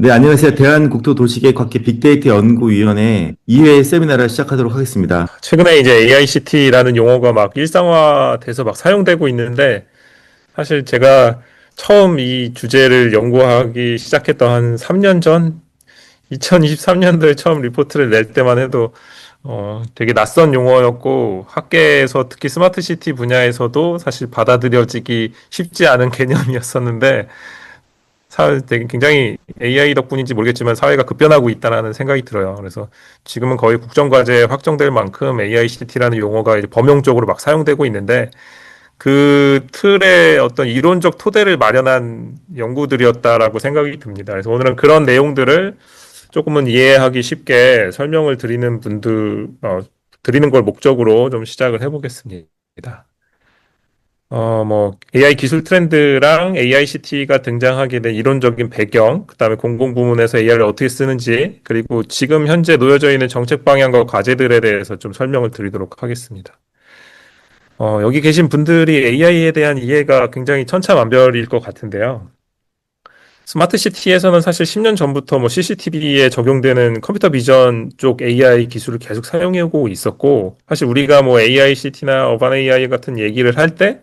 네, 안녕하세요. 대한국토도시계획학회 빅데이터 연구위원회 2회 세미나를 시작하도록 하겠습니다. 최근에 이제 AICT라는 용어가 막 일상화돼서 막 사용되고 있는데, 사실 제가 처음 이 주제를 연구하기 시작했던 한 3년 전, 2023년도에 처음 리포트를 낼 때만 해도 되게 낯선 용어였고, 학계에서 특히 스마트 시티 분야에서도 사실 받아들여지기 쉽지 않은 개념이었었는데, 되게 굉장히 AI 덕분인지 모르겠지만 사회가 급변하고 있다라는 생각이 들어요. 그래서 지금은 거의 국정과제에 확정될 만큼 AICT라는 용어가 이제 범용적으로 막 사용되고 있는데 그 틀의 어떤 이론적 토대를 마련한 연구들이었다라고 생각이 듭니다. 그래서 오늘은 그런 내용들을 조금은 이해하기 쉽게 설명을 드리는 걸 목적으로 좀 시작을 해보겠습니다. AI 기술 트렌드랑 AICT가 등장하게 된 이론적인 배경, 그다음에 공공부문에서 AI를 어떻게 쓰는지, 그리고 지금 현재 놓여져 있는 정책 방향과 과제들에 대해서 좀 설명을 드리도록 하겠습니다. 여기 계신 분들이 AI에 대한 이해가 굉장히 천차만별일 것 같은데요. 스마트 시티에서는 사실 10년 전부터 뭐 CCTV에 적용되는 컴퓨터 비전 쪽 AI 기술을 계속 사용해오고 있었고, 사실 우리가 뭐 AICT나 어반 AI 같은 얘기를 할때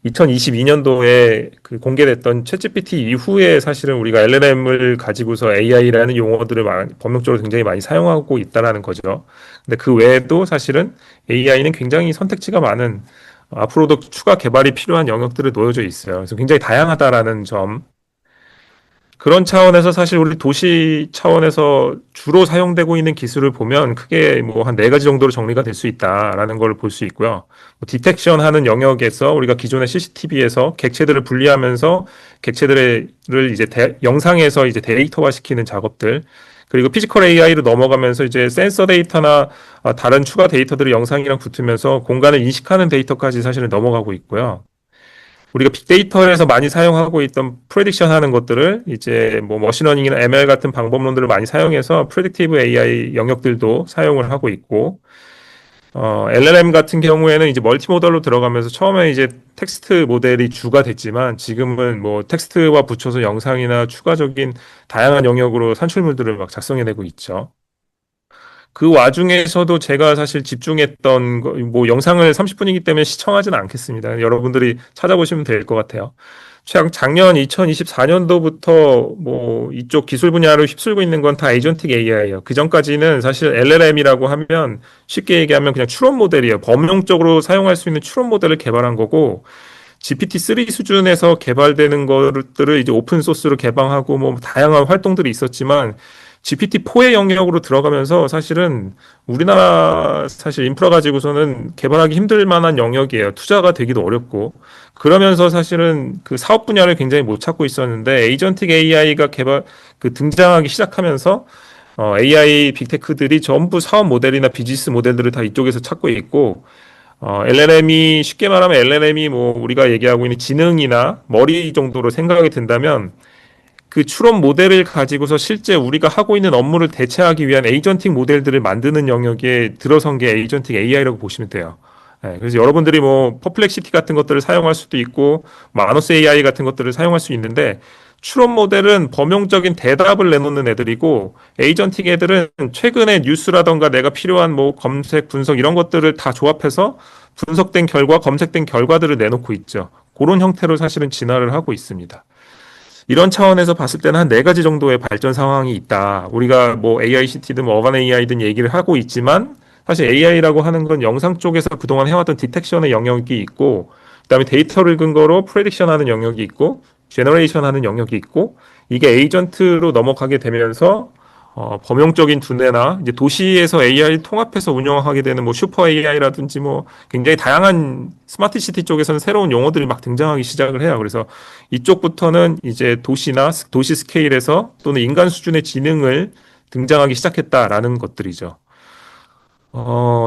2022년도에 그 공개됐던 챗GPT 이후에 사실은 우리가 LLM을 가지고서 AI라는 용어들을 법률적으로 굉장히 많이 사용하고 있다라는 거죠. 근데 그 외에도 사실은 AI는 굉장히 선택지가 많은 앞으로도 추가 개발이 필요한 영역들을 놓여져 있어요. 그래서 굉장히 다양하다라는 점, 그런 차원에서 사실 우리 도시 차원에서 주로 사용되고 있는 기술을 보면 크게 뭐 한 네 가지 정도로 정리가 될 수 있다라는 걸 볼 수 있고요. 뭐 디텍션 하는 영역에서 우리가 기존의 CCTV에서 객체들을 분리하면서 객체들을 이제 영상에서 이제 데이터화 시키는 작업들, 그리고 피지컬 AI로 넘어가면서 이제 센서 데이터나 다른 추가 데이터들을 영상이랑 붙으면서 공간을 인식하는 데이터까지 사실은 넘어가고 있고요. 우리가 빅데이터에서 많이 사용하고 있던 프레딕션 하는 것들을 이제 뭐 머신러닝이나 ML 같은 방법론들을 많이 사용해서 프레딕티브 AI 영역들도 사용을 하고 있고, LLM 같은 경우에는 이제 멀티모델로 들어가면서 처음에 이제 텍스트 모델이 주가 됐지만 지금은 뭐 텍스트와 붙여서 영상이나 추가적인 다양한 영역으로 산출물들을 막 작성해내고 있죠. 그 와중에서도 제가 사실 집중했던 뭐 영상을 30분이기 때문에 시청하지는 않겠습니다. 여러분들이 찾아보시면 될 것 같아요. 작년 2024년도부터 뭐 이쪽 기술 분야를 휩쓸고 있는 건 다 에이전틱 AI예요. 그 전까지는 사실 LLM이라고 하면 쉽게 얘기하면 그냥 추론 모델이에요. 범용적으로 사용할 수 있는 추론 모델을 개발한 거고, GPT-3 수준에서 개발되는 것들을 이제 오픈 소스로 개방하고 뭐 다양한 활동들이 있었지만 GPT-4의 영역으로 들어가면서 사실은 우리나라 사실 인프라 가지고서는 개발하기 힘들 만한 영역이에요. 투자가 되기도 어렵고. 그러면서 사실은 그 사업 분야를 굉장히 못 찾고 있었는데 에이전틱 AI가 등장하기 시작하면서 AI 빅테크들이 전부 사업 모델이나 비즈니스 모델들을 다 이쪽에서 찾고 있고, LLM이 쉽게 말하면 LLM이 뭐 우리가 얘기하고 있는 지능이나 머리 정도로 생각이 든다면 그 추론 모델을 가지고서 실제 우리가 하고 있는 업무를 대체하기 위한 에이전틱 모델들을 만드는 영역에 들어선 게 에이전틱 AI라고 보시면 돼요. 그래서 여러분들이 뭐 퍼플렉시티 같은 것들을 사용할 수도 있고 마노스 AI 같은 것들을 사용할 수 있는데, 추론 모델은 범용적인 대답을 내놓는 애들이고 에이전틱 애들은 최근에 뉴스라던가 내가 필요한 뭐 검색 분석 이런 것들을 다 조합해서 분석된 결과, 검색된 결과들을 내놓고 있죠. 그런 형태로 사실은 진화를 하고 있습니다. 이런 차원에서 봤을 때는 한 네 가지 정도의 발전 상황이 있다. 우리가 뭐 AICT든 뭐 어반 AI든 얘기를 하고 있지만 사실 AI라고 하는 건 영상 쪽에서 그동안 해왔던 디텍션의 영역이 있고, 그다음에 데이터를 근거로 프레딕션 하는 영역이 있고, 제너레이션 하는 영역이 있고, 이게 에이전트로 넘어가게 되면서 범용적인 두뇌나 이제 도시에서 AI를 통합해서 운영하게 되는 뭐 슈퍼 AI라든지 뭐 굉장히 다양한 스마트 시티 쪽에서는 새로운 용어들이 막 등장하기 시작을 해요. 그래서 이쪽부터는 이제 도시나 도시 스케일에서 또는 인간 수준의 지능을 등장하기 시작했다라는 것들이죠.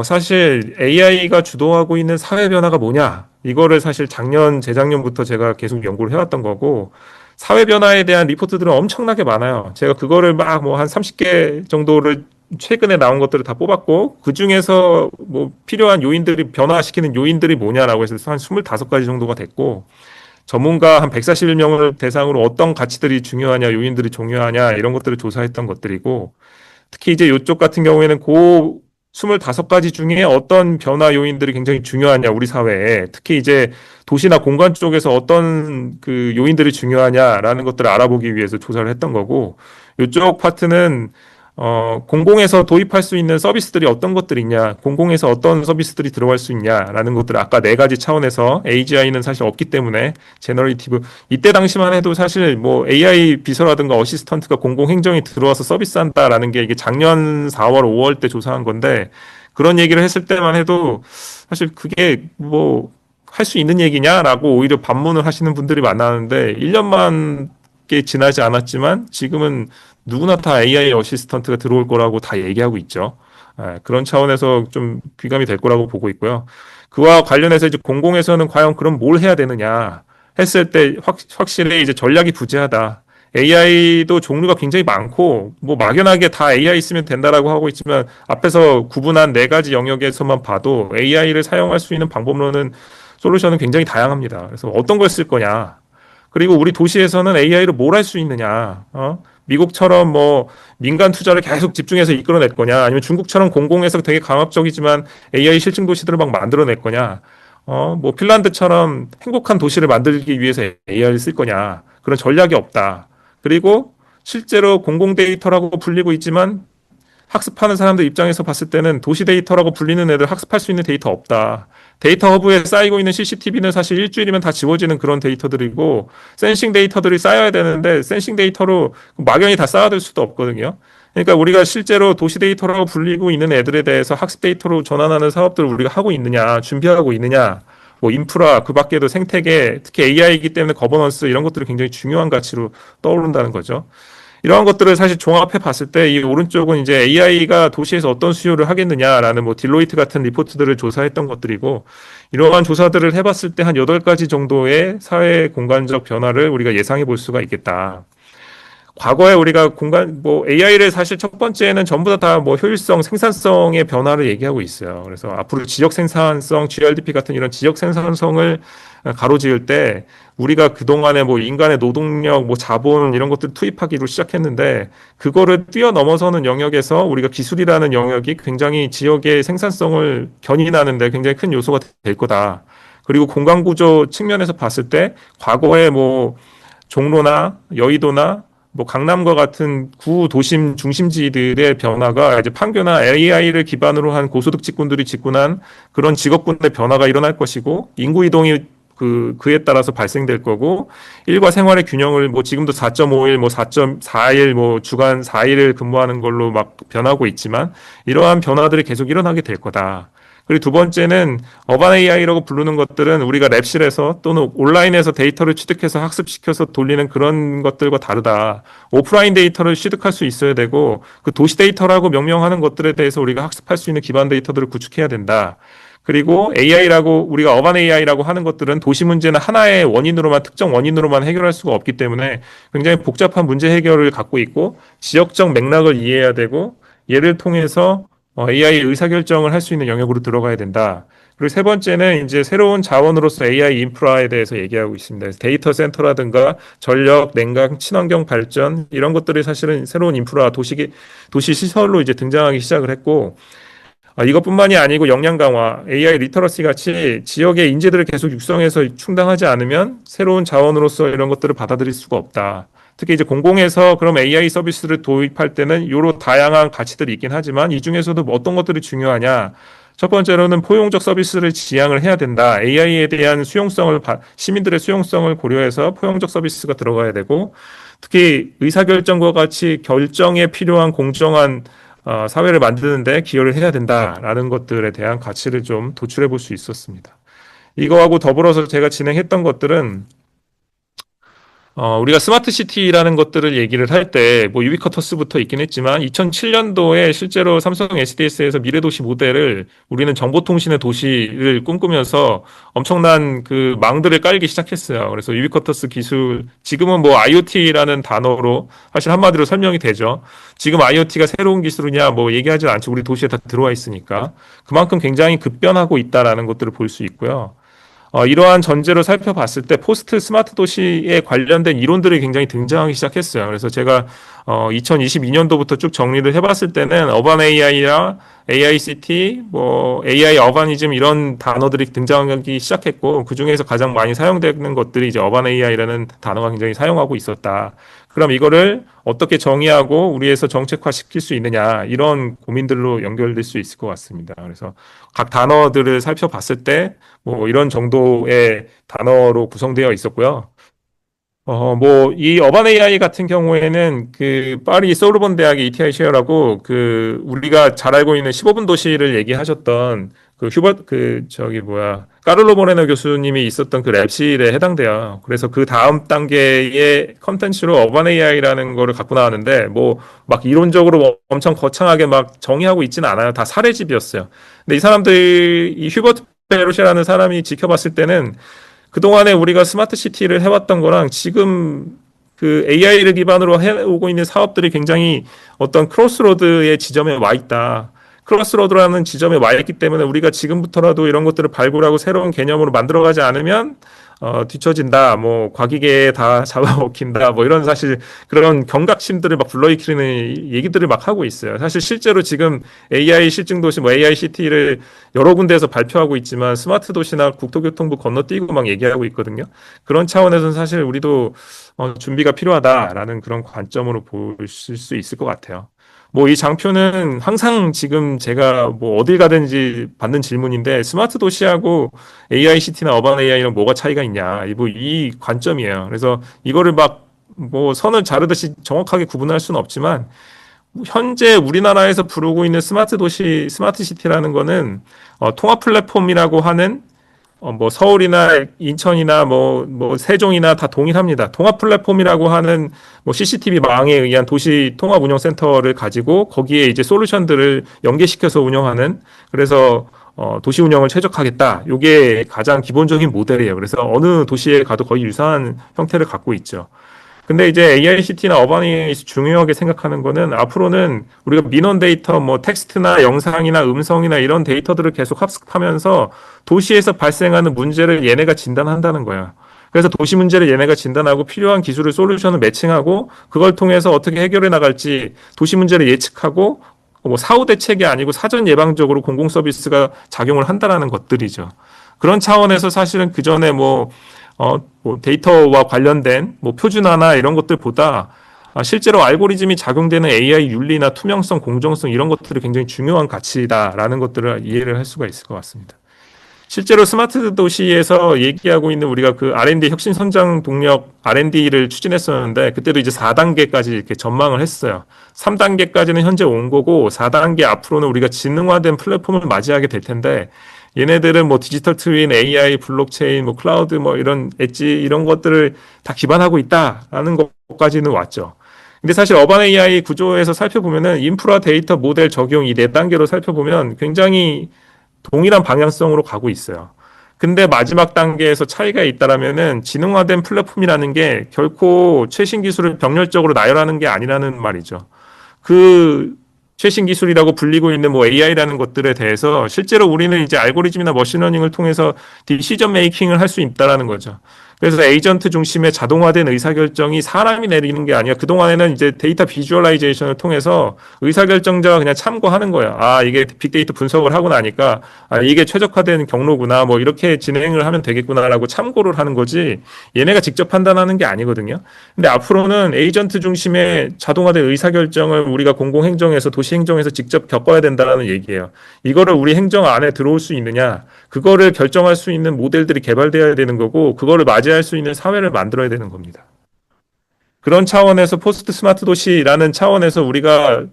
사실 AI가 주도하고 있는 사회 변화가 뭐냐? 이거를 사실 작년, 재작년부터 제가 계속 연구를 해왔던 거고, 사회 변화에 대한 리포트들은 엄청나게 많아요. 제가 그거를 막 뭐 한 30개 정도를 최근에 나온 것들을 다 뽑았고, 그 중에서 뭐 필요한 요인들이, 변화시키는 요인들이 뭐냐라고 해서 한 25가지 정도가 됐고, 전문가 한 141명을 대상으로 어떤 가치들이 중요하냐, 요인들이 중요하냐 이런 것들을 조사했던 것들이고 특히 이제 이쪽 같은 경우에는 그 25가지 중에 어떤 변화 요인들이 굉장히 중요하냐, 우리 사회에. 특히 이제 도시나 공간 쪽에서 어떤 그 요인들이 중요하냐라는 것들을 알아보기 위해서 조사를 했던 거고, 이쪽 파트는 공공에서 도입할 수 있는 서비스들이 어떤 것들이 있냐, 공공에서 어떤 서비스들이 들어갈 수 있냐라는 것들 아까 네 가지 차원에서 AGI는 사실 없기 때문에 제너레이티브 이때 당시만 해도 사실 뭐 AI 비서라든가 어시스턴트가 공공 행정에 들어와서 서비스한다라는 게 이게 작년 4월, 5월 때 조사한 건데 그런 얘기를 했을 때만 해도 사실 그게 뭐 할 수 있는 얘기냐라고 오히려 반문을 하시는 분들이 많았는데 1년만 게 지나지 않았지만 지금은 누구나 다 AI 어시스턴트가 들어올 거라고 다 얘기하고 있죠. 그런 차원에서 좀 귀감이 될 거라고 보고 있고요. 그와 관련해서 이제 공공에서는 과연 그럼 뭘 해야 되느냐 했을 때 확실히 이제 전략이 부재하다. AI도 종류가 굉장히 많고 뭐 막연하게 다 AI 쓰면 된다라고 하고 있지만 앞에서 구분한 네 가지 영역에서만 봐도 AI를 사용할 수 있는 방법론은 솔루션은 굉장히 다양합니다. 그래서 어떤 걸 쓸 거냐. 그리고 우리 도시에서는 AI로 뭘 할 수 있느냐, 미국처럼 뭐 민간 투자를 계속 집중해서 이끌어낼 거냐, 아니면 중국처럼 공공에서 되게 강압적이지만 AI 실증 도시들을 막 만들어낼 거냐, 뭐 핀란드처럼 행복한 도시를 만들기 위해서 AI를 쓸 거냐, 그런 전략이 없다. 그리고 실제로 공공 데이터라고 불리고 있지만 학습하는 사람들 입장에서 봤을 때는 도시 데이터라고 불리는 애들 학습할 수 있는 데이터 없다. 데이터 허브에 쌓이고 있는 CCTV는 사실 일주일이면 다 지워지는 그런 데이터들이고 센싱 데이터들이 쌓여야 되는데 센싱 데이터로 막연히 다 쌓아둘 수도 없거든요. 그러니까 우리가 실제로 도시 데이터라고 불리고 있는 애들에 대해서 학습 데이터로 전환하는 사업들을 우리가 하고 있느냐, 준비하고 있느냐, 뭐 인프라, 그 밖에도 생태계, 특히 AI이기 때문에 거버넌스 이런 것들이 굉장히 중요한 가치로 떠오른다는 거죠. 이러한 것들을 사실 종합해 봤을 때 이 오른쪽은 이제 AI가 도시에서 어떤 수요를 하겠느냐라는 뭐 딜로이트 같은 리포트들을 조사했던 것들이고 이러한 조사들을 해봤을 때 한 8가지 정도의 사회 공간적 변화를 우리가 예상해 볼 수가 있겠다. 과거에 우리가 뭐 AI를 사실 첫 번째는 전부 다 뭐 효율성, 생산성의 변화를 얘기하고 있어요. 그래서 앞으로 지역 생산성, GRDP 같은 이런 지역 생산성을 가로지을 때 우리가 그동안에 뭐 인간의 노동력, 뭐 자본 이런 것들 투입하기로 시작했는데 그거를 뛰어넘어서는 영역에서 우리가 기술이라는 영역이 굉장히 지역의 생산성을 견인하는데 굉장히 큰 요소가 될 거다. 그리고 공간 구조 측면에서 봤을 때 과거에 뭐 종로나 여의도나 뭐 강남과 같은 구도심 중심지들의 변화가 이제 판교나 AI를 기반으로 한 고소득 직군들이 집권한 그런 직업군의 변화가 일어날 것이고 인구 이동이 그에 따라서 발생될 거고 일과 생활의 균형을 뭐 지금도 4.5일 뭐 4.4일 뭐 주간 4일을 근무하는 걸로 막 변하고 있지만 이러한 변화들이 계속 일어나게 될 거다. 그리고 두 번째는 어반 AI라고 부르는 것들은 우리가 랩실에서 또는 온라인에서 데이터를 취득해서 학습시켜서 돌리는 그런 것들과 다르다. 오프라인 데이터를 취득할 수 있어야 되고 그 도시 데이터라고 명명하는 것들에 대해서 우리가 학습할 수 있는 기반 데이터들을 구축해야 된다. 그리고 AI라고 우리가 어반 AI라고 하는 것들은 도시 문제는 하나의 원인으로만 특정 원인으로만 해결할 수가 없기 때문에 굉장히 복잡한 문제 해결을 갖고 있고 지역적 맥락을 이해해야 되고 얘를 통해서 AI 의사결정을 할 수 있는 영역으로 들어가야 된다. 그리고 세 번째는 이제 새로운 자원으로서 AI 인프라에 대해서 얘기하고 있습니다. 데이터 센터라든가 전력, 냉각, 친환경 발전 이런 것들이 사실은 새로운 인프라 도시 시설로 이제 등장하기 시작을 했고 이것뿐만이 아니고 역량 강화, AI 리터러시 같이 지역의 인재들을 계속 육성해서 충당하지 않으면 새로운 자원으로서 이런 것들을 받아들일 수가 없다. 특히 이제 공공에서 그럼 AI 서비스를 도입할 때는 요로 다양한 가치들이 있긴 하지만 이 중에서도 뭐 어떤 것들이 중요하냐. 첫 번째로는 포용적 서비스를 지향을 해야 된다. AI에 대한 시민들의 수용성을 고려해서 포용적 서비스가 들어가야 되고 특히 의사결정과 같이 결정에 필요한 공정한 사회를 만드는데 기여를 해야 된다라는 것들에 대한 가치를 좀 도출해 볼 수 있었습니다. 이거하고 더불어서 제가 진행했던 것들은 우리가 스마트 시티라는 것들을 얘기를 할 때, 뭐, 유비쿼터스부터 있긴 했지만, 2007년도에 실제로 삼성 SDS에서 미래도시 모델을 우리는 정보통신의 도시를 꿈꾸면서 엄청난 그 망들을 깔기 시작했어요. 그래서 유비쿼터스 기술, 지금은 뭐 IoT라는 단어로 사실 한마디로 설명이 되죠. 지금 IoT가 새로운 기술이냐, 뭐 얘기하지 않죠. 우리 도시에 다 들어와 있으니까. 그만큼 굉장히 급변하고 있다라는 것들을 볼 수 있고요. 이러한 전제로 살펴봤을 때 포스트 스마트 도시에 관련된 이론들이 굉장히 등장하기 시작했어요. 그래서 제가 2022년도부터 쭉 정리를 해봤을 때는 어반 AI나 AICT, 뭐 AI 어바니즘 이런 단어들이 등장하기 시작했고 그 중에서 가장 많이 사용되는 것들이 이제 어반 AI라는 단어가 굉장히 사용하고 있었다. 그럼 이거를 어떻게 정의하고 우리에서 정책화 시킬 수 있느냐 이런 고민들로 연결될 수 있을 것 같습니다. 그래서 각 단어들을 살펴봤을 때 뭐 이런 정도의 단어로 구성되어 있었고요. 이 어반 AI 같은 경우에는 그 파리 소르본 대학의 ETI 쉐어라고 그 우리가 잘 알고 있는 15분 도시를 얘기하셨던 그 까를로 모레노 교수님이 있었던 그 랩실에 해당돼요. 그래서 그 다음 단계의 컨텐츠로 어반 AI라는 거를 갖고 나왔는데 뭐 막 이론적으로 뭐 엄청 거창하게 막 정의하고 있지는 않아요. 다 사례집이었어요. 근데 이 사람들이 이 휴버트 베로시라는 사람이 지켜봤을 때는 그동안에 우리가 스마트 시티를 해왔던 거랑 지금 그 AI를 기반으로 해오고 있는 사업들이 굉장히 어떤 크로스로드의 지점에 와 있다. 크로스로드라는 지점에 와 있기 때문에 우리가 지금부터라도 이런 것들을 발굴하고 새로운 개념으로 만들어가지 않으면 뒤처진다. 뭐 과기계에 다 잡아먹힌다. 뭐 이런 사실 그런 경각심들을 막 불러일으키는 얘기들을 막 하고 있어요. 사실 실제로 지금 AI 실증 도시 뭐 AICT를 여러 군데에서 발표하고 있지만 스마트 도시나 국토교통부 건너뛰고 막 얘기하고 있거든요. 그런 차원에서는 사실 우리도 준비가 필요하다라는 그런 관점으로 보실 수 있을 것 같아요. 뭐 이 장표는 항상 지금 제가 뭐 어딜 가든지 받는 질문인데 스마트 도시하고 AICT나 어반 AI랑 뭐가 차이가 있냐. 이 관점이에요. 그래서 이거를 막 뭐 선을 자르듯이 정확하게 구분할 수는 없지만 현재 우리나라에서 부르고 있는 스마트 도시, 스마트 시티라는 거는 통합 플랫폼이라고 하는 뭐 서울이나 인천이나 뭐 세종이나 다 동일합니다. 통합 플랫폼이라고 하는 뭐 CCTV 망에 의한 도시 통합 운영 센터를 가지고 거기에 이제 솔루션들을 연계시켜서 운영하는 그래서 도시 운영을 최적화하겠다. 이게 가장 기본적인 모델이에요. 그래서 어느 도시에 가도 거의 유사한 형태를 갖고 있죠. 근데 이제 AICT나 어바니에서 중요하게 생각하는 거는 앞으로는 우리가 민원 데이터, 뭐 텍스트나 영상이나 음성이나 이런 데이터들을 계속 합습하면서 도시에서 발생하는 문제를 얘네가 진단한다는 거야. 그래서 도시 문제를 얘네가 진단하고 필요한 기술을 솔루션을 매칭하고 그걸 통해서 어떻게 해결해 나갈지 도시 문제를 예측하고 뭐 사후 대책이 아니고 사전 예방적으로 공공 서비스가 작용을 한다라는 것들이죠. 그런 차원에서 사실은 그 전에 뭐 데이터와 관련된 뭐 표준화나 이런 것들보다 실제로 알고리즘이 작용되는 AI 윤리나 투명성, 공정성 이런 것들이 굉장히 중요한 가치다라는 것들을 이해를 할 수가 있을 것 같습니다. 실제로 스마트 도시에서 얘기하고 있는 우리가 그 R&D 혁신 성장 동력 R&D를 추진했었는데 그때도 이제 4단계까지 이렇게 전망을 했어요. 3단계까지는 현재 온 거고 4단계 앞으로는 우리가 지능화된 플랫폼을 맞이하게 될 텐데 얘네들은 뭐 디지털 트윈, AI, 블록체인, 뭐 클라우드 뭐 이런 엣지 이런 것들을 다 기반하고 있다라는 것까지는 왔죠. 근데 사실 어반 AI 구조에서 살펴보면은 인프라 데이터 모델 적용 이 네 단계로 살펴보면 굉장히 동일한 방향성으로 가고 있어요. 근데 마지막 단계에서 차이가 있다라면은 지능화된 플랫폼이라는 게 결코 최신 기술을 병렬적으로 나열하는 게 아니라는 말이죠. 그 최신 기술이라고 불리고 있는 뭐 AI라는 것들에 대해서 실제로 우리는 이제 알고리즘이나 머신러닝을 통해서 디시전 메이킹을 할 수 있다라는 거죠. 그래서 에이전트 중심의 자동화된 의사결정이 사람이 내리는 게 아니라 그동안에는 이제 데이터 비주얼라이제이션을 통해서 의사결정자가 그냥 참고하는 거예요. 아, 이게 빅데이터 분석을 하고 나니까 이게 최적화된 경로구나 뭐 이렇게 진행을 하면 되겠구나라고 참고를 하는 거지 얘네가 직접 판단하는 게 아니거든요. 근데 앞으로는 에이전트 중심의 자동화된 의사결정을 우리가 공공행정에서 도시행정에서 직접 겪어야 된다는 얘기예요. 이거를 우리 행정 안에 들어올 수 있느냐 그거를 결정할 수 있는 모델들이 개발되어야 되는 거고 그거를 맞이할 수 있는 사회를 만들어야 되는 겁니다. 그런 차원에서 포스트 스마트 도시라는 차원에서 우리가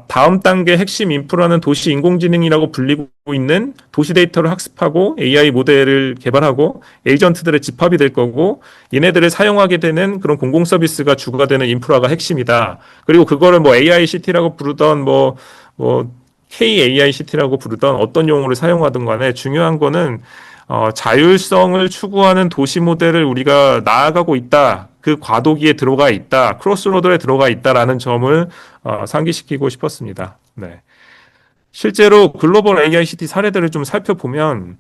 다음 단계 핵심 인프라는 도시 인공지능이라고 불리고 있는 도시 데이터를 학습하고 AI 모델을 개발하고 에이전트들의 집합이 될 거고 얘네들을 사용하게 되는 그런 공공 서비스가 주가 되는 인프라가 핵심이다. 그리고 그거를 뭐 AICT라고 부르던 뭐 KAICT라고 부르던 어떤 용어를 사용하든 간에 중요한 거는 자율성을 추구하는 도시 모델을 우리가 나아가고 있다. 그 과도기에 들어가 있다. 크로스로드에 들어가 있다라는 점을 상기시키고 싶었습니다. 네. 실제로 글로벌 AICT 사례들을 좀 살펴보면,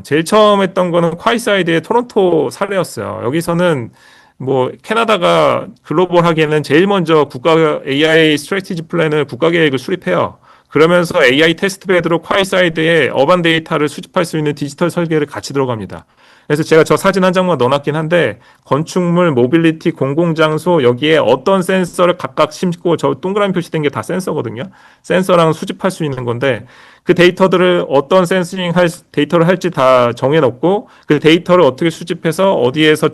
제일 처음 했던 거는 콰이사이드의 토론토 사례였어요. 여기서는 뭐, 캐나다가 글로벌 하기에는 제일 먼저 국가 AI 스트래티지 플랜을 국가 계획을 수립해요. 그러면서 AI 테스트베드로 콰이사이드에 어반 데이터를 수집할 수 있는 디지털 설계를 같이 들어갑니다. 그래서 제가 저 사진 한 장만 넣어놨긴 한데, 건축물, 모빌리티, 공공장소, 여기에 어떤 센서를 각각 심고 저 동그라미 표시된 게 다 센서거든요. 센서랑 수집할 수 있는 건데, 그 데이터들을 어떤 센싱 할, 데이터를 할지 다 정해놓고, 그 데이터를 어떻게 수집해서 어디에서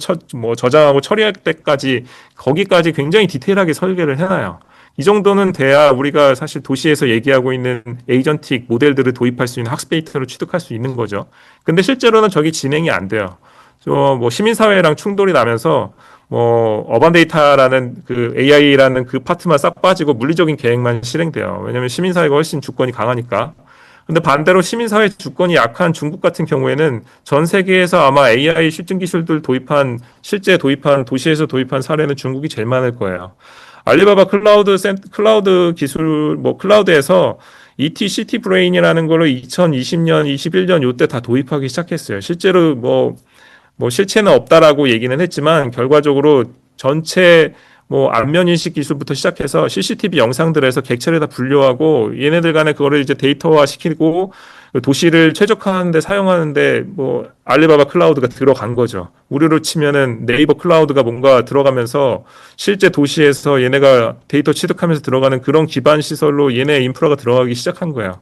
저장하고 처리할 때까지, 거기까지 굉장히 디테일하게 설계를 해놔요. 이 정도는 돼야 우리가 사실 도시에서 얘기하고 있는 에이전틱 모델들을 도입할 수 있는 학습 데이터를 취득할 수 있는 거죠. 근데 실제로는 저게 진행이 안 돼요. 뭐 시민사회랑 충돌이 나면서 뭐 어반 데이터라는 그 AI라는 그 파트만 싹 빠지고 물리적인 계획만 실행돼요. 왜냐하면 시민사회가 훨씬 주권이 강하니까. 근데 반대로 시민사회 주권이 약한 중국 같은 경우에는 전 세계에서 아마 AI 실증 기술들 도입한 실제 도입한 도시에서 도입한 사례는 중국이 제일 많을 거예요. 알리바바 클라우드 기술, 뭐, 클라우드에서 ET-CT 브레인이라는 거를 2020년, 21년 요때 다 도입하기 시작했어요. 실제로 뭐 실체는 없다라고 얘기는 했지만 결과적으로 전체 뭐 안면 인식 기술부터 시작해서 CCTV 영상들에서 객체를 다 분류하고 얘네들 간에 그거를 이제 데이터화 시키고 도시를 최적화하는 데 사용하는데 뭐 알리바바 클라우드가 들어간 거죠. 우리로 치면은 네이버 클라우드가 뭔가 들어가면서 실제 도시에서 얘네가 데이터 취득하면서 들어가는 그런 기반 시설로 얘네 인프라가 들어가기 시작한 거예요.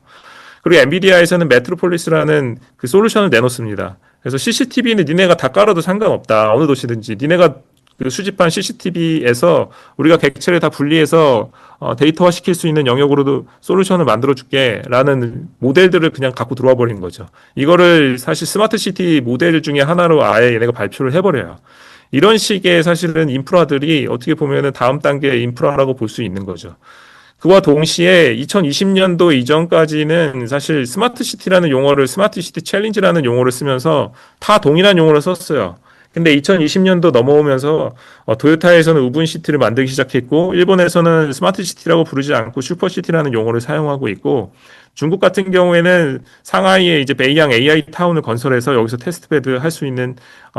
그리고 엔비디아에서는 메트로폴리스라는 그 솔루션을 내놓습니다. 그래서 CCTV는 니네가 다 깔아도 상관없다. 어느 도시든지. 니네가 그 수집한 CCTV에서 우리가 객체를 다 분리해서 데이터화 시킬 수 있는 영역으로도 솔루션을 만들어 줄게 라는 모델들을 그냥 갖고 들어와 버린 거죠. 이거를 사실 스마트 시티 모델 중에 하나로 아예 얘네가 발표를 해버려요. 이런 식의 사실은 인프라들이 어떻게 보면은 다음 단계의 인프라라고 볼 수 있는 거죠. 그와 동시에 2020년도 이전까지는 사실 스마트 시티라는 용어를 스마트 시티 챌린지라는 용어를 쓰면서 다 동일한 용어를 썼어요. 근데 2020년도 넘어오면서 도요타에서는 우분 시티를 만들기 시작했고 일본에서는 스마트 시티라고 부르지 않고 슈퍼 시티라는 용어를 사용하고 있고 중국 같은 경우에는 상하이에 이제 베이양 AI 타운을 건설해서 여기서 테스트베드 할 수 있는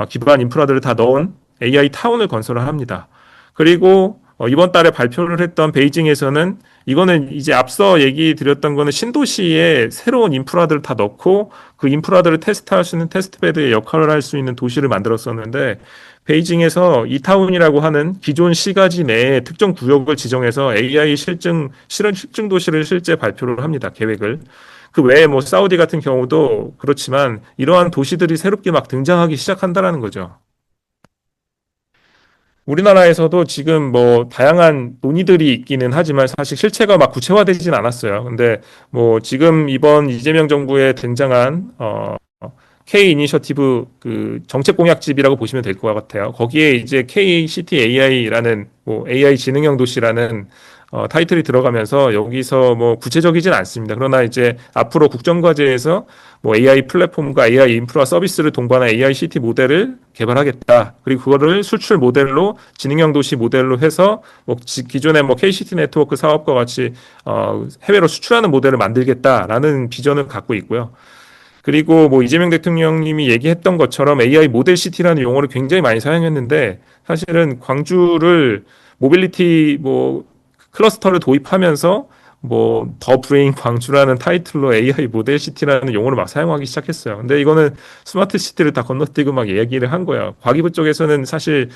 기반 인프라들을 다 넣은 AI 타운을 건설을 합니다. 그리고 이번 달에 발표를 했던 베이징에서는 이거는 이제 앞서 얘기 드렸던 거는 신도시에 새로운 인프라들을 다 넣고 그 인프라들을 테스트할 수 있는 테스트베드의 역할을 할 수 있는 도시를 만들었었는데 베이징에서 이타운이라고 하는 기존 시가지 내에 특정 구역을 지정해서 AI 실증 도시를 실제 발표를 합니다. 계획을. 그 외에 뭐 사우디 같은 경우도 그렇지만 이러한 도시들이 새롭게 막 등장하기 시작한다라는 거죠. 우리나라에서도 지금 뭐 다양한 논의들이 있기는 하지만 사실 실체가 막 구체화되진 않았어요. 근데 뭐 지금 이번 이재명 정부에 등장한 K 이니셔티브 그 정책 공약집이라고 보시면 될 것 같아요. 거기에 이제 KCT AI라는 뭐 AI 지능형 도시라는 타이틀이 들어가면서 여기서 뭐 구체적이진 않습니다. 그러나 이제 앞으로 국정과제에서 뭐 AI 플랫폼과 AI 인프라 서비스를 동반한 AICT 모델을 개발하겠다. 그리고 그거를 수출 모델로 지능형 도시 모델로 해서 뭐 기존의 뭐 KCT 네트워크 사업과 같이 해외로 수출하는 모델을 만들겠다라는 비전을 갖고 있고요. 그리고 뭐 이재명 대통령님이 얘기했던 것처럼 AI 모델 시티라는 용어를 굉장히 많이 사용했는데 사실은 광주를 모빌리티 뭐 클러스터를 도입하면서 뭐 더 브레인 광주라는 타이틀로 AI 모델 시티라는 용어를 막 사용하기 시작했어요. 근데 이거는 스마트 시티를 다 건너뛰고 막 얘기를 한 거예요. 과기부 쪽에서는 사실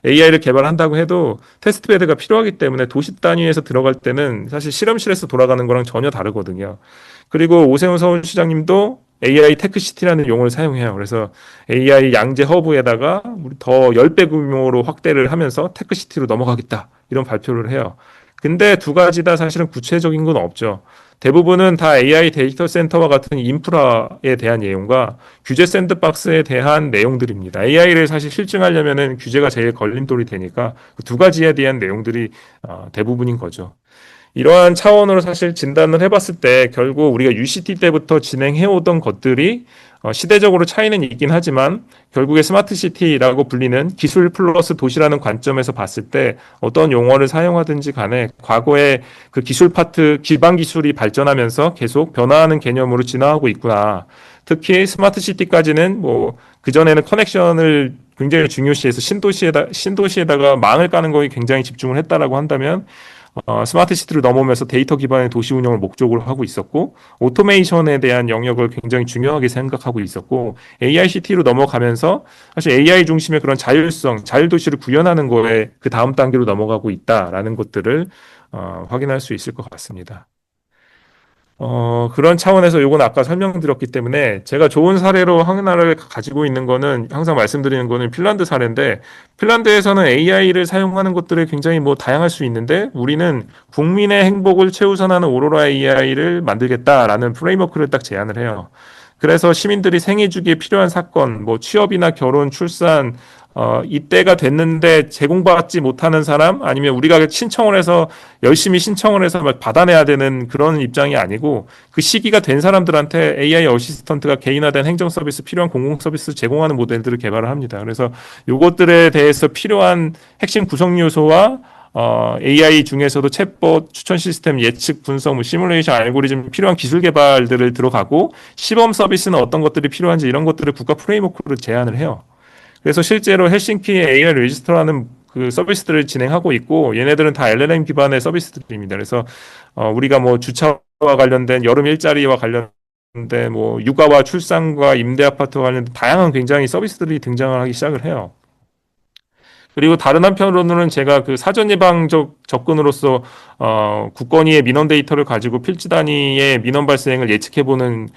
AI를 개발한다고 해도 테스트베드가 필요하기 때문에 도시 단위에서 들어갈 때는 사실 실험실에서 돌아가는 거랑 전혀 다르거든요. 그리고 오세훈 서울시장님도 AI 테크시티라는 용어를 사용해요. 그래서 AI 양재 허브에다가 우리 더 10배 규모로 확대를 하면서 테크시티로 넘어가겠다. 이런 발표를 해요. 근데 두 가지 다 사실은 구체적인 건 없죠. 대부분은 다 AI 데이터 센터와 같은 인프라에 대한 내용과 규제 샌드박스에 대한 내용들입니다. AI를 사실 실증하려면은 규제가 제일 걸림돌이 되니까 그 두 가지에 대한 내용들이 대부분인 거죠. 이러한 차원으로 사실 진단을 해봤을 때 결국 우리가 UCT 때부터 진행해오던 것들이 시대적으로 차이는 있긴 하지만 결국에 스마트 시티라고 불리는 기술 플러스 도시라는 관점에서 봤을 때 어떤 용어를 사용하든지 간에 과거에 그 기술 파트 기반 기술이 발전하면서 계속 변화하는 개념으로 진화하고 있구나. 특히 스마트 시티까지는 뭐 그전에는 커넥션을 굉장히 중요시해서 신도시에다가 망을 까는 거에 굉장히 집중을 했다라고 한다면 스마트 시티를 넘어오면서 데이터 기반의 도시 운영을 목적으로 하고 있었고 오토메이션에 대한 영역을 굉장히 중요하게 생각하고 있었고 AICT로 넘어가면서 사실 AI 중심의 그런 자율성, 자율도시를 구현하는 거에 그 다음 단계로 넘어가고 있다라는 것들을 확인할 수 있을 것 같습니다. 그런 차원에서 요건 아까 설명드렸기 때문에 제가 좋은 사례로 하나를 가지고 있는 거는 항상 말씀드리는 거는 핀란드 사례인데 핀란드에서는 AI를 사용하는 것들이 굉장히 뭐 다양할 수 있는데 우리는 국민의 행복을 최우선하는 오로라 AI를 만들겠다라는 프레임워크를 딱 제안을 해요. 그래서 시민들이 생애 주기에 필요한 사건, 뭐 취업이나 결혼, 출산, 이때가 됐는데 제공받지 못하는 사람 아니면 우리가 신청을 해서 열심히 신청을 해서 막 받아내야 되는 그런 입장이 아니고 그 시기가 된 사람들한테 AI 어시스턴트가 개인화된 행정 서비스 필요한 공공 서비스 제공하는 모델들을 개발을 합니다. 그래서 요것들에 대해서 필요한 핵심 구성 요소와 AI 중에서도 챗봇 추천 시스템 예측 분석, 뭐 시뮬레이션 알고리즘 필요한 기술 개발들을 들어가고 시범 서비스는 어떤 것들이 필요한지 이런 것들을 국가 프레임워크로 제안을 해요. 그래서 실제로 헬싱키의 AI 레지스터라는 그 서비스들을 진행하고 있고 얘네들은 다 LLM 기반의 서비스들입니다. 그래서 우리가 뭐 주차와 관련된 여름 일자리와 관련된 뭐 육아와 출산과 임대 아파트와 관련된 다양한 굉장히 서비스들이 등장을 하기 시작을 해요. 그리고 다른 한편으로는 제가 그 사전 예방적 접근으로서 국건위의 민원 데이터를 가지고 필지 단위의 민원 발생을 예측해보는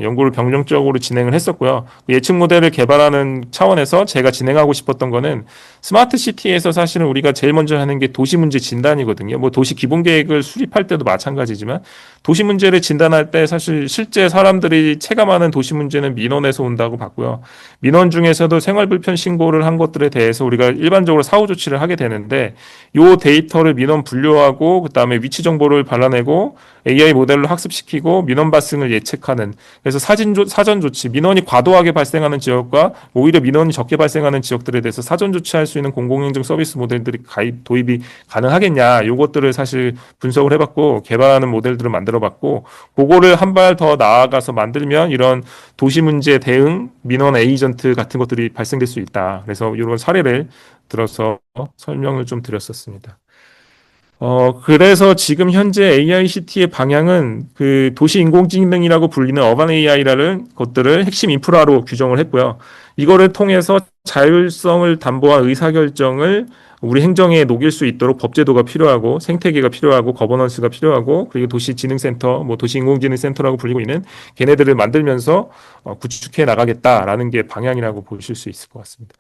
연구를 병정적으로 진행을 했었고요. 그 예측 모델을 개발하는 차원에서 제가 진행하고 싶었던 거는 스마트 시티에서 사실은 우리가 제일 먼저 하는 게 도시 문제 진단이거든요. 뭐 도시 기본 계획을 수립할 때도 마찬가지지만 도시 문제를 진단할 때 사실 실제 사람들이 체감하는 도시 문제는 민원에서 온다고 봤고요. 민원 중에서도 생활 불편 신고를 한 것들에 대해서 우리가 일반적으로 사후 조치를 하게 되는데 요 데이터를 민원 분류하고 그다음에 위치 정보를 발라내고 AI 모델로 학습시키고 민원 발생을 예측하는 그래서 사전 조치 민원이 과도하게 발생하는 지역과 오히려 민원이 적게 발생하는 지역들에 대해서 사전 조치할 수 있는 공공행정 서비스 모델들이 도입이 가능하겠냐 요것들을 사실 분석을 해봤고 개발하는 모델들을 만들어봤고 그거를 한 발 더 나아가서 만들면 이런 도시 문제 대응 민원 에이전트 같은 것들이 발생될 수 있다. 그래서 이런 사례를 들어서 설명을 좀 드렸었습니다. 그래서 지금 현재 AICT의 방향은 그 도시 인공지능이라고 불리는 어반 AI라는 것들을 핵심 인프라로 규정을 했고요. 이거를 통해서 자율성을 담보한 의사결정을 우리 행정에 녹일 수 있도록 법제도가 필요하고 생태계가 필요하고 거버넌스가 필요하고 그리고 도시지능센터, 뭐 도시인공지능센터라고 불리고 있는 걔네들을 만들면서 구축해 나가겠다라는 게 방향이라고 보실 수 있을 것 같습니다.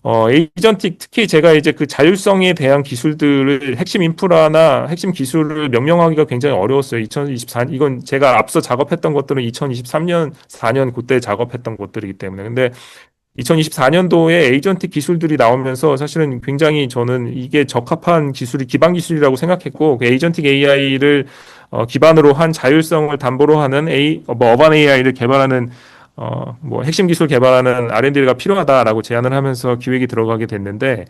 에이전틱 특히 제가 이제 그 자율성에 대한 기술들을 핵심 인프라나 핵심 기술을 명명하기가 굉장히 어려웠어요. 2024 이건 제가 앞서 작업했던 것들은 2023년 4년 그때 작업했던 것들이기 때문에 근데 2024년도에 에이전틱 기술들이 나오면서 사실은 굉장히 저는 이게 적합한 기술이 기반 기술이라고 생각했고 그 에이전틱 AI를 기반으로 한 자율성을 담보로 하는 어반 AI를 개발하는 뭐 핵심 기술 개발하는 R&D가 필요하다라고 제안을 하면서 기획이 들어가게 됐는데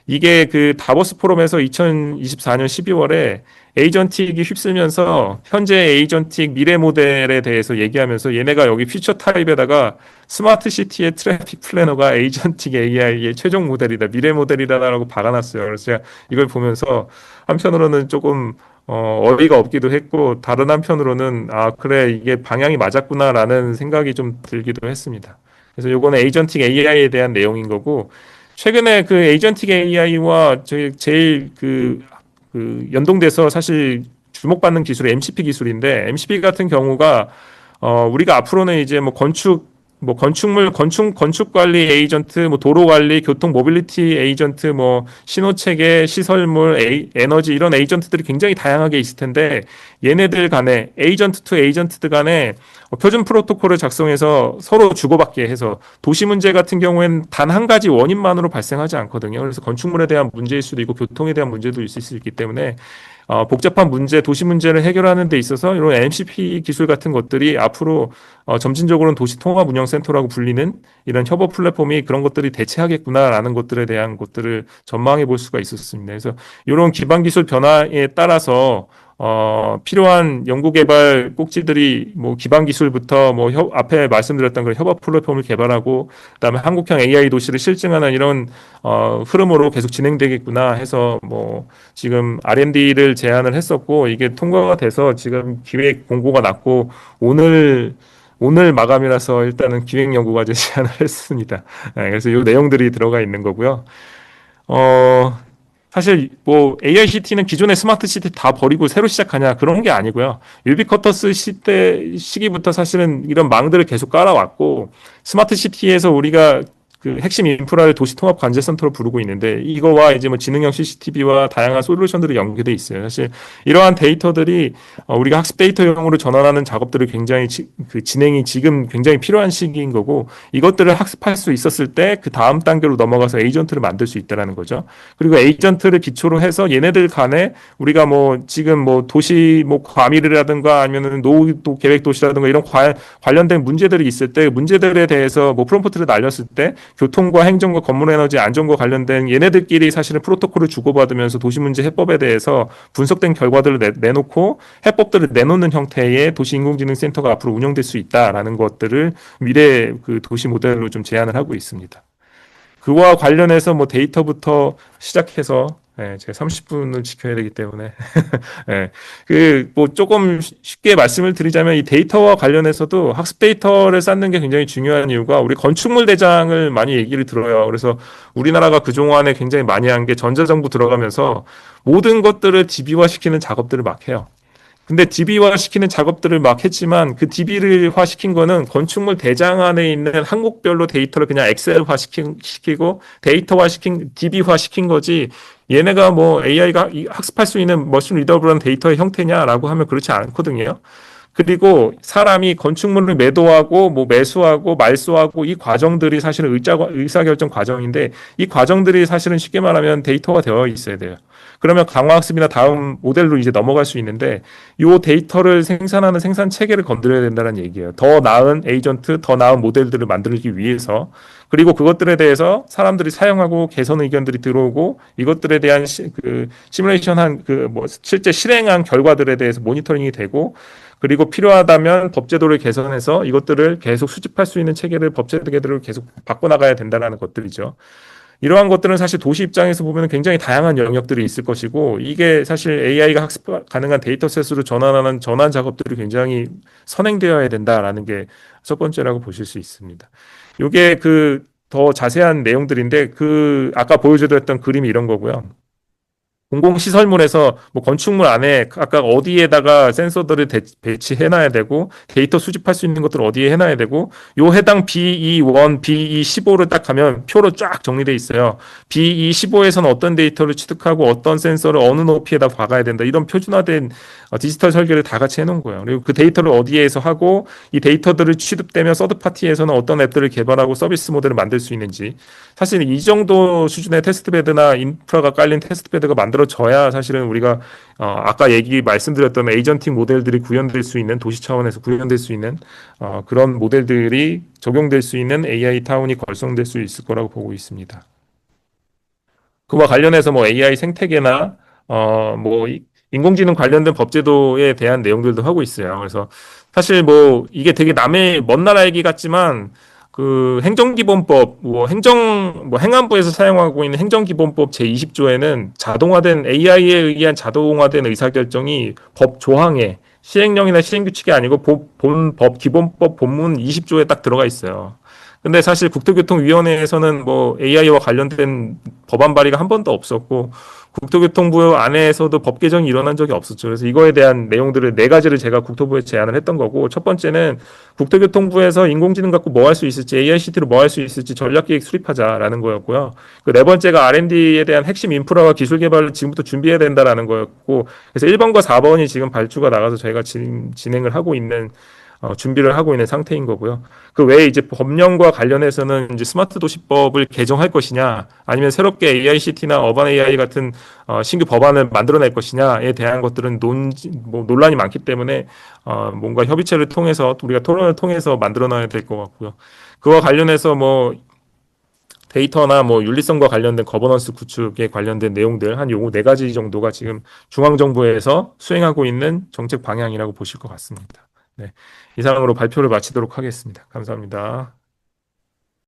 이게 그 다보스 포럼에서 2024년 12월에 에이전틱이 휩쓸면서 현재 에이전틱 미래 모델에 대해서 얘기하면서 얘네가 여기 퓨처 타입에다가 스마트 시티의 트래픽 플래너가 에이전틱 AI의 최종 모델이다, 미래 모델이다라고 박아놨어요. 그래서 제가 이걸 보면서 한편으로는 조금 어이가 없기도 했고 다른 한편으로는 아 그래 이게 방향이 맞았구나라는 생각이 좀 들기도 했습니다. 그래서 요거는 에이전틱 AI에 대한 내용인 거고 최근에 그 에이전틱 AI와 저희 제일 그 연동돼서 사실 주목받는 기술이 MCP 기술인데 MCP 같은 경우가 우리가 앞으로는 이제 뭐 건축 관리 에이전트, 뭐 도로 관리, 교통 모빌리티 에이전트, 뭐 신호 체계, 시설물, 에너지 이런 에이전트들이 굉장히 다양하게 있을 텐데 얘네들 간에 에이전트 투 에이전트 간에 표준 프로토콜을 작성해서 서로 주고받게 해서 도시 문제 같은 경우에는 단 한 가지 원인만으로 발생하지 않거든요. 그래서 건축물에 대한 문제일 수도 있고 교통에 대한 문제도 있을 수 있기 때문에 복잡한 문제, 도시 문제를 해결하는 데 있어서 이런 MCP 기술 같은 것들이 앞으로 점진적으로는 도시 통합 운영 센터라고 불리는 이런 협업 플랫폼이 그런 것들이 대체하겠구나라는 것들에 대한 것들을 전망해 볼 수가 있었습니다. 그래서 이런 기반 기술 변화에 따라서 필요한 연구개발 꼭지들이 뭐 기반 기술부터 뭐 앞에 말씀드렸던 그런 협업 플랫폼을 개발하고 그다음에 한국형 AI 도시를 실증하는 이런 흐름으로 계속 진행되겠구나 해서 뭐 지금 R&D를 제안을 했었고 이게 통과가 돼서 지금 기획 공고가 났고 오늘 마감이라서 일단은 기획연구과제 제안을 했습니다. 네, 그래서 이 내용들이 들어가 있는 거고요. 어, 사실 뭐 AICT는 기존의 스마트 시티 다 버리고 새로 시작하냐 그런 게 아니고요. 유비쿼터스 시기부터 사실은 이런 망들을 계속 깔아왔고 스마트 시티에서 우리가 그 핵심 인프라를 도시통합 관제센터로 부르고 있는데 이거와 이제 뭐 지능형 CCTV와 다양한 솔루션들이 연계돼 있어요. 사실 이러한 데이터들이 우리가 학습 데이터용으로 전환하는 작업들을 굉장히 그 진행이 지금 굉장히 필요한 시기인 거고 이것들을 학습할 수 있었을 때 그 다음 단계로 넘어가서 에이전트를 만들 수 있다라는 거죠. 그리고 에이전트를 기초로 해서 얘네들 간에 우리가 뭐 지금 뭐 도시 뭐 과밀이라든가 아니면은 노후 계획 도시라든가 이런 관련된 문제들이 있을 때 문제들에 대해서 뭐 프롬프트를 날렸을 때 교통과 행정과 건물 에너지 안전과 관련된 얘네들끼리 사실은 프로토콜을 주고받으면서 도시 문제 해법에 대해서 분석된 결과들을 내놓고 해법들을 내놓는 형태의 도시 인공지능 센터가 앞으로 운영될 수 있다라는 것들을 미래 그 도시 모델로 좀 제안을 하고 있습니다. 그와 관련해서 뭐 데이터부터 시작해서 제가 30분을 지켜야 되기 때문에 그 뭐 조금 쉽게 말씀을 드리자면 이 데이터와 관련해서도 학습 데이터를 쌓는 게 굉장히 중요한 이유가 우리 건축물 대장을 많이 얘기를 들어요. 그래서 우리나라가 그동안에 굉장히 많이 한 게 전자정부 들어가면서 모든 것들을 DB화 시키는 작업들을 막 해요. 근데 DB화 시키는 작업들을 막 했지만 그 DB화 시킨 거는 건축물 대장 안에 있는 항목별로 데이터를 그냥 엑셀화 시키고 데이터화 DB화 시킨 거지 얘네가 뭐 AI가 학습할 수 있는 머신 리더블한 데이터의 형태냐라고 하면 그렇지 않거든요. 그리고 사람이 건축물을 매도하고 뭐 매수하고 말소하고 이 과정들이 사실은 의사결정 과정인데 이 과정들이 사실은 쉽게 말하면 데이터가 되어 있어야 돼요. 그러면 강화학습이나 다음 모델로 이제 넘어갈 수 있는데 이 데이터를 생산하는 생산 체계를 건드려야 된다는 얘기예요. 더 나은 에이전트, 더 나은 모델들을 만들기 위해서 그리고 그것들에 대해서 사람들이 사용하고 개선 의견들이 들어오고 이것들에 대한 그 시뮬레이션한 그 뭐 실제 실행한 결과들에 대해서 모니터링이 되고 그리고 필요하다면 법제도를 개선해서 이것들을 계속 수집할 수 있는 체계를 법제도를 계속 바꿔나가야 된다는 것들이죠. 이러한 것들은 사실 도시 입장에서 보면 굉장히 다양한 영역들이 있을 것이고 이게 사실 AI가 학습 가능한 데이터셋으로 전환하는 전환 작업들이 굉장히 선행되어야 된다라는 게 첫 번째라고 보실 수 있습니다. 이게 그 더 자세한 내용들인데 그 아까 보여드렸던 그림이 이런 거고요. 공공시설물에서 뭐 건축물 안에 각각 어디에다가 센서들을 배치해놔야 되고 데이터 수집할 수 있는 것들을 어디에 해놔야 되고 요 해당 BE1, BE15를 딱 가면 표로 쫙 정리돼 있어요. BE15에서는 어떤 데이터를 취득하고 어떤 센서를 어느 높이에다 박아야 된다. 이런 표준화된 디지털 설계를 다 같이 해놓은 거예요. 그리고 그 데이터를 어디에서 하고 이 데이터들을 취득되면 서드파티에서는 어떤 앱들을 개발하고 서비스 모델을 만들 수 있는지 사실 이 정도 수준의 테스트베드나 인프라가 깔린 테스트베드가 만들어져야 사실은 우리가 아까 말씀드렸던 에이전틱 모델들이 구현될 수 있는 도시 차원에서 구현될 수 있는 그런 모델들이 적용될 수 있는 AI 타운이 걸성될 수 있을 거라고 보고 있습니다. 그와 관련해서 뭐 AI 생태계나 뭐 인공지능 관련된 법제도에 대한 내용들도 하고 있어요. 그래서 사실 뭐 이게 되게 남의 먼 나라 얘기 같지만 그 행정기본법 행안부에서 사용하고 있는 행정기본법 제20조에는 자동화된 AI에 의한 자동화된 의사결정이 법 조항에 시행령이나 시행규칙이 아니고 법 기본법 본문 20조에 딱 들어가 있어요. 근데 사실 국토교통위원회에서는 뭐 AI와 관련된 법안 발의가 한 번도 없었고 국토교통부 안에서도 법 개정이 일어난 적이 없었죠. 그래서 이거에 대한 내용들을 네 가지를 제가 국토부에 제안을 했던 거고 첫 번째는 국토교통부에서 인공지능 갖고 뭐 할 수 있을지 AICT로 뭐 할 수 있을지 전략계획 수립하자라는 거였고요. 그 네 번째가 R&D에 대한 핵심 인프라와 기술 개발을 지금부터 준비해야 된다라는 거였고 그래서 1번과 4번이 지금 발주가 나가서 저희가 진행을 하고 있는 준비를 하고 있는 상태인 거고요. 그 외에 이제 법령과 관련해서는 이제 스마트 도시법을 개정할 것이냐, 아니면 새롭게 AICT나 어반 AI 같은 신규 법안을 만들어낼 것이냐에 대한 것들은 논란이 많기 때문에 뭔가 협의체를 통해서 우리가 토론을 통해서 만들어놔야 될 것 같고요. 그와 관련해서 뭐 데이터나 뭐 윤리성과 관련된 거버넌스 구축에 관련된 내용들 한 요거 네 가지 정도가 지금 중앙정부에서 수행하고 있는 정책 방향이라고 보실 것 같습니다. 네, 이상으로 발표를 마치도록 하겠습니다. 감사합니다.